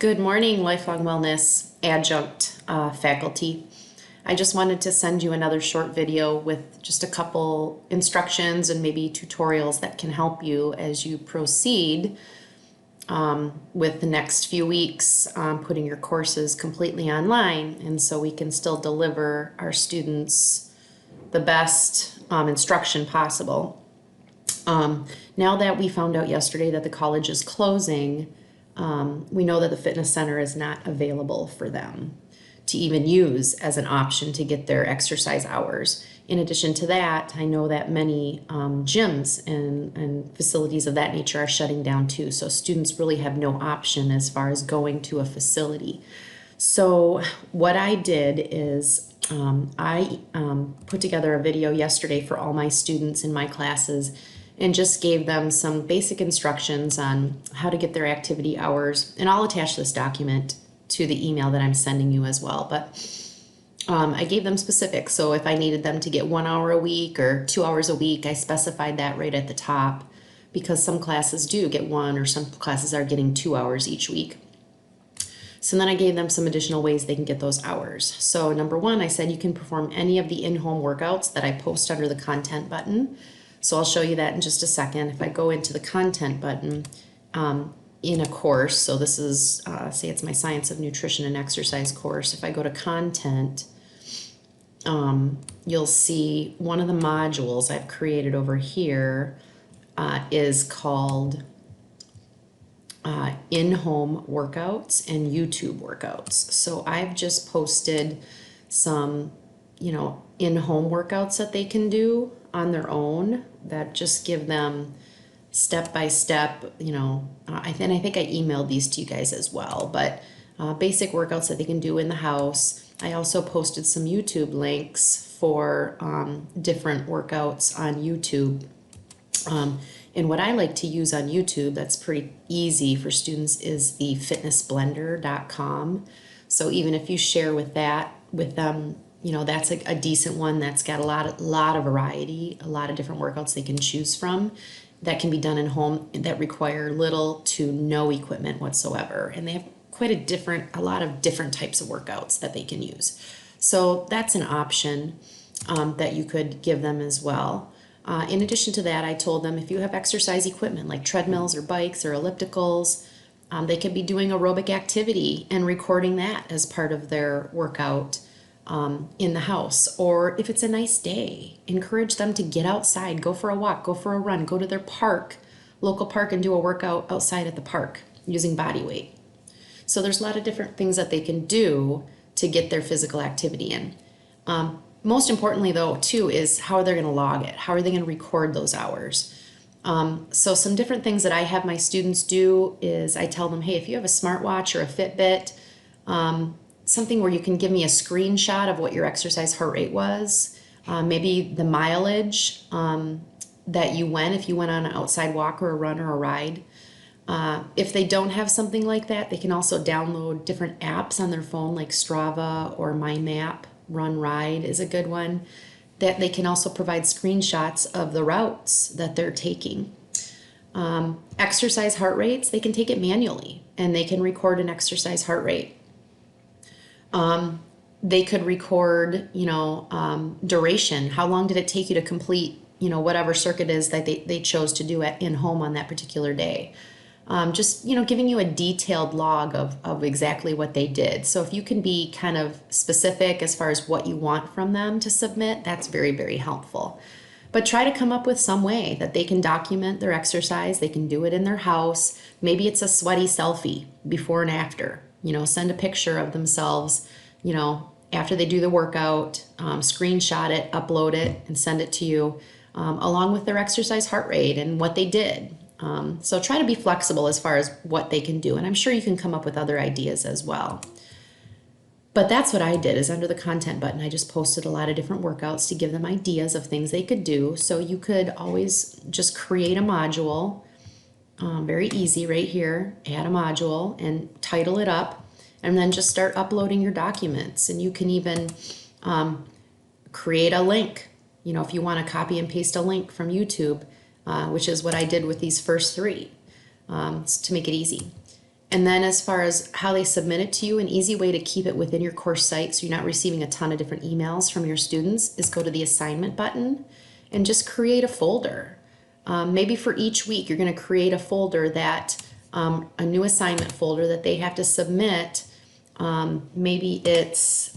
Good morning, Lifelong Wellness adjunct faculty. I just wanted to send you another short video with just a couple instructions and maybe tutorials that can help you as you proceed with the next few weeks putting your courses completely online, and so we can still deliver our students the best instruction possible. Now that we found out yesterday that the college is closing, we know that the fitness center is not available for them to even use as an option to get their exercise hours. In addition to that, I know that many gyms and facilities of that nature are shutting down too, so students really have no option as far as going to a facility. So what I did is I put together a video yesterday for all my students in my classes and just gave them some basic instructions on how to get their activity hours. And I'll attach this document to the email that I'm sending you as well. But I gave them specifics. So if I needed them to get 1 hour a week or 2 hours a week, I specified that right at the top, because some classes do get 1 or some classes are getting 2 hours each week. So then I gave them some additional ways they can get those hours. So number 1, I said you can perform any of the in-home workouts that I post under the content button. So I'll show you that in just a second. If I go into the content button in a course, so this is, say it's my Science of Nutrition and Exercise course. If I go to content, you'll see one of the modules I've created over here is called in-home workouts and YouTube workouts. So I've just posted some, in-home workouts that they can do on their own that just give them step-by-step, I think I emailed these to you guys as well, but basic workouts that they can do in the house. I also posted some YouTube links for different workouts on YouTube. And what I like to use on YouTube that's pretty easy for students is the fitnessblender.com. So even if you share with them, that's a decent one that's got a lot of variety, a lot of different workouts they can choose from that can be done in home that require little to no equipment whatsoever. And they have a lot of different types of workouts that they can use. So that's an option that you could give them as well. In addition to that, I told them if you have exercise equipment like treadmills or bikes or ellipticals, they could be doing aerobic activity and recording that as part of their workout in the house. Or if it's a nice day, encourage them to get outside, go for a walk, go for a run, go to their local park, and do a workout outside at the park using body weight. So there's a lot of different things that they can do to get their physical activity in. Most importantly, though, too, is how are they going to log it? How are they going to record those hours? So some different things that I have my students do is I tell them, hey, if you have a smartwatch or a Fitbit, something where you can give me a screenshot of what your exercise heart rate was, maybe the mileage that you went, if you went on an outside walk or a run or a ride. If they don't have something like that, they can also download different apps on their phone like Strava or MyMap. Run Ride is a good one, that they can also provide screenshots of the routes that they're taking. Exercise heart rates, they can take it manually and they can record an exercise heart rate. They could record, duration. How long did it take you to complete, whatever circuit is that they chose to do in home on that particular day. Giving you a detailed log of exactly what they did. So if you can be kind of specific as far as what you want from them to submit, that's very, very helpful. But try to come up with some way that they can document their exercise. They can do it in their house. Maybe it's a sweaty selfie before and after. Send a picture of themselves, after they do the workout, screenshot it, upload it, and send it to you, along with their exercise heart rate and what they did. So try to be flexible as far as what they can do. And I'm sure you can come up with other ideas as well. But that's what I did, is under the content button, I just posted a lot of different workouts to give them ideas of things they could do. So you could always just create a module, very easy right here, add a module and title it up, and then just start uploading your documents. And you can even create a link, if you want to copy and paste a link from YouTube, which is what I did with these first 3, to make it easy. And then as far as how they submit it to you, an easy way to keep it within your course site so you're not receiving a ton of different emails from your students is go to the assignment button and just create a folder. Maybe for each week, you're going to create a folder that, a new assignment folder that they have to submit. Maybe it's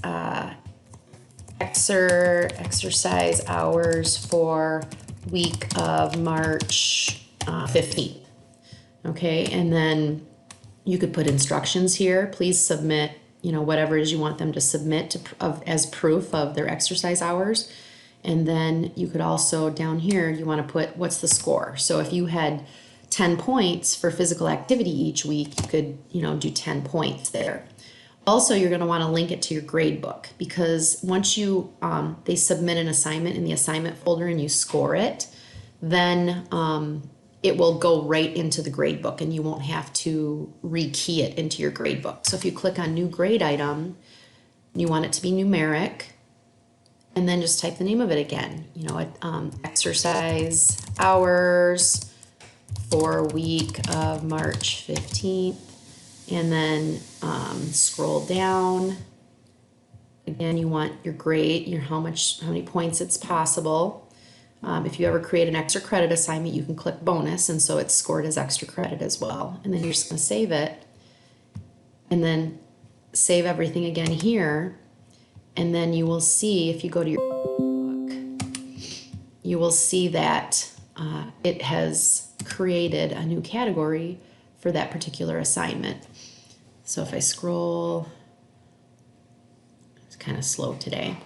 exercise hours for week of March 15th. Okay, and then you could put instructions here. Please submit, whatever it is you want them to submit as proof of their exercise hours. And then you could also, down here, you want to put what's the score. So if you had 10 points for physical activity each week, you could, do 10 points there. Also, you're going to want to link it to your grade book, because once they submit an assignment in the assignment folder and you score it, then it will go right into the grade book and you won't have to rekey it into your grade book. So if you click on new grade item, you want it to be numeric, and then just type the name of it again. Exercise hours for week of March 15th. And then scroll down. Again, you want your grade, how many points it's possible. If you ever create an extra credit assignment, you can click bonus, and so it's scored as extra credit as well. And then you're just going to save it, and then save everything again here. And then you will see, if you go to your book, you will see that it has created a new category for that particular assignment. So if I scroll, it's kind of slow today,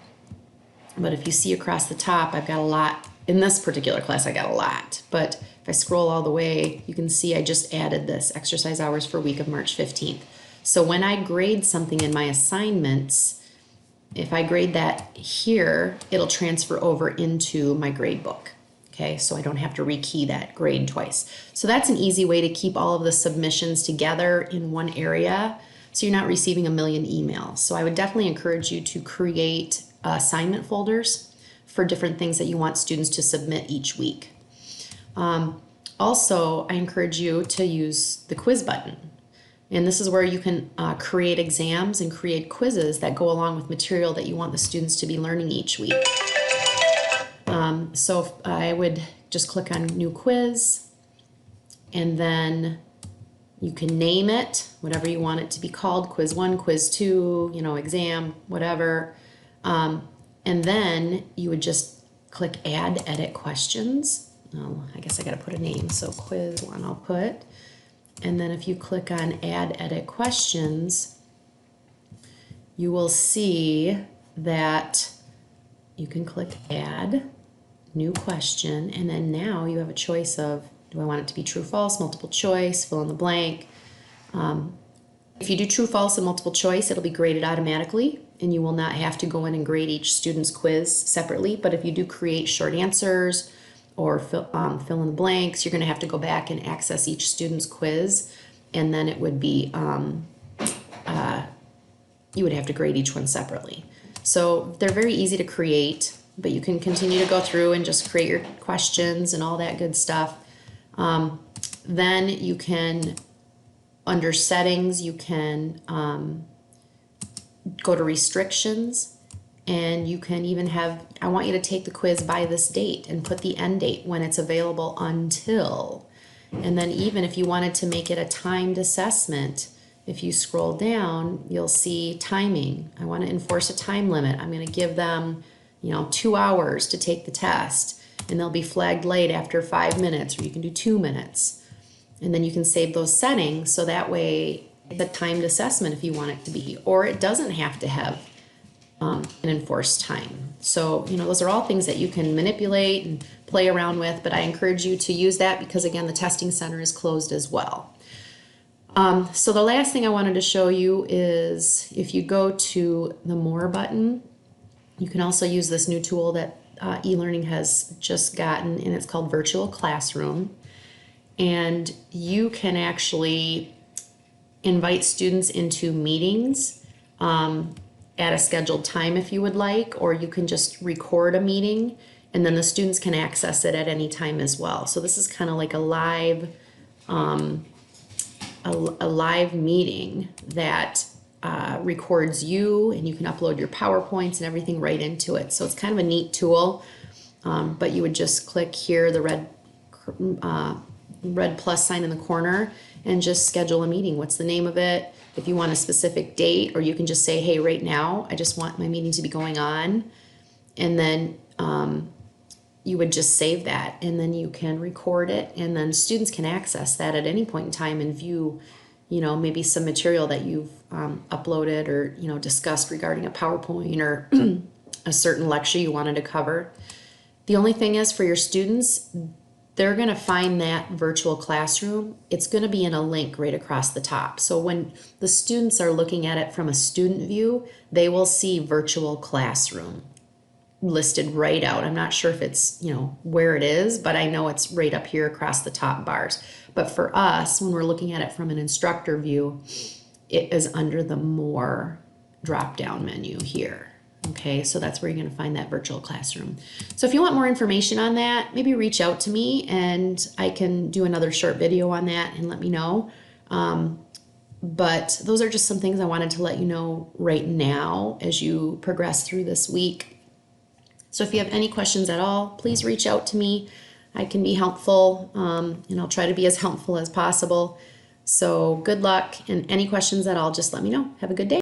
but if you see across the top, I've got a lot. In this particular class, I got a lot, but if I scroll all the way, you can see I just added this exercise hours for week of March 15th. So when I grade something in my assignments, if I grade that here, it'll transfer over into my grade book. Okay, so I don't have to rekey that grade twice. So that's an easy way to keep all of the submissions together in one area so you're not receiving a million emails. So I would definitely encourage you to create assignment folders for different things that you want students to submit each week. Also, I encourage you to use the quiz button. And this is where you can create exams and create quizzes that go along with material that you want the students to be learning each week. So I would just click on new quiz, and then you can name it, whatever you want it to be called, quiz 1, quiz 2, exam, whatever. And then you would just click add edit questions. Oh, I guess I got to put a name. So quiz 1 I'll put. And then if you click on add edit questions, you will see that you can click add new question, and then now you have a choice of, do I want it to be true, false, multiple choice, fill in the blank. If you do true, false, and multiple choice, it'll be graded automatically, and you will not have to go in and grade each student's quiz separately. But if you do create short answers or fill in the blanks, you're going to have to go back and access each student's quiz, and then it would be, you would have to grade each one separately. So they're very easy to create, but you can continue to go through and just create your questions and all that good stuff. Then you can, under settings, you can go to restrictions, and you can even have, I want you to take the quiz by this date, and put the end date when it's available until. And then even if you wanted to make it a timed assessment, if you scroll down, you'll see timing. I want to enforce a time limit. I'm going to give them 2 hours to take the test, and they'll be flagged late after 5 minutes, or you can do 2 minutes. And then you can save those settings so that way the timed assessment if you want it to be, or it doesn't have to have an enforced time. So, those are all things that you can manipulate and play around with, but I encourage you to use that because, again, the testing center is closed as well. So the last thing I wanted to show you is if you go to the More button, you can also use this new tool that eLearning has just gotten, and it's called Virtual Classroom. And you can actually invite students into meetings at a scheduled time if you would like, or you can just record a meeting and then the students can access it at any time as well. So this is kind of like a live a live meeting that records you, and you can upload your PowerPoints and everything right into it. So it's kind of a neat tool. But you would just click here, the red plus sign in the corner, and just schedule a meeting. What's the name of it? If you want a specific date, or you can just say, hey, right now, I just want my meeting to be going on. And then you would just save that, and then you can record it, and then students can access that at any point in time and view, maybe some material that you've uploaded or, discussed regarding a PowerPoint or a certain lecture you wanted to cover. The only thing is, for your students, they're going to find that virtual classroom. It's going to be in a link right across the top. So when the students are looking at it from a student view, they will see virtual classroom listed right out. I'm not sure if it's, where it is, but I know it's right up here across the top bars. But for us, when we're looking at it from an instructor view, it is under the More drop-down menu here. Okay, so that's where you're going to find that virtual classroom. So if you want more information on that, maybe reach out to me and I can do another short video on that and let me know. But those are just some things I wanted to let you know right now as you progress through this week. So if you have any questions at all, please reach out to me. I can be helpful, and I'll try to be as helpful as possible. So good luck, and any questions at all, just let me know. Have a good day.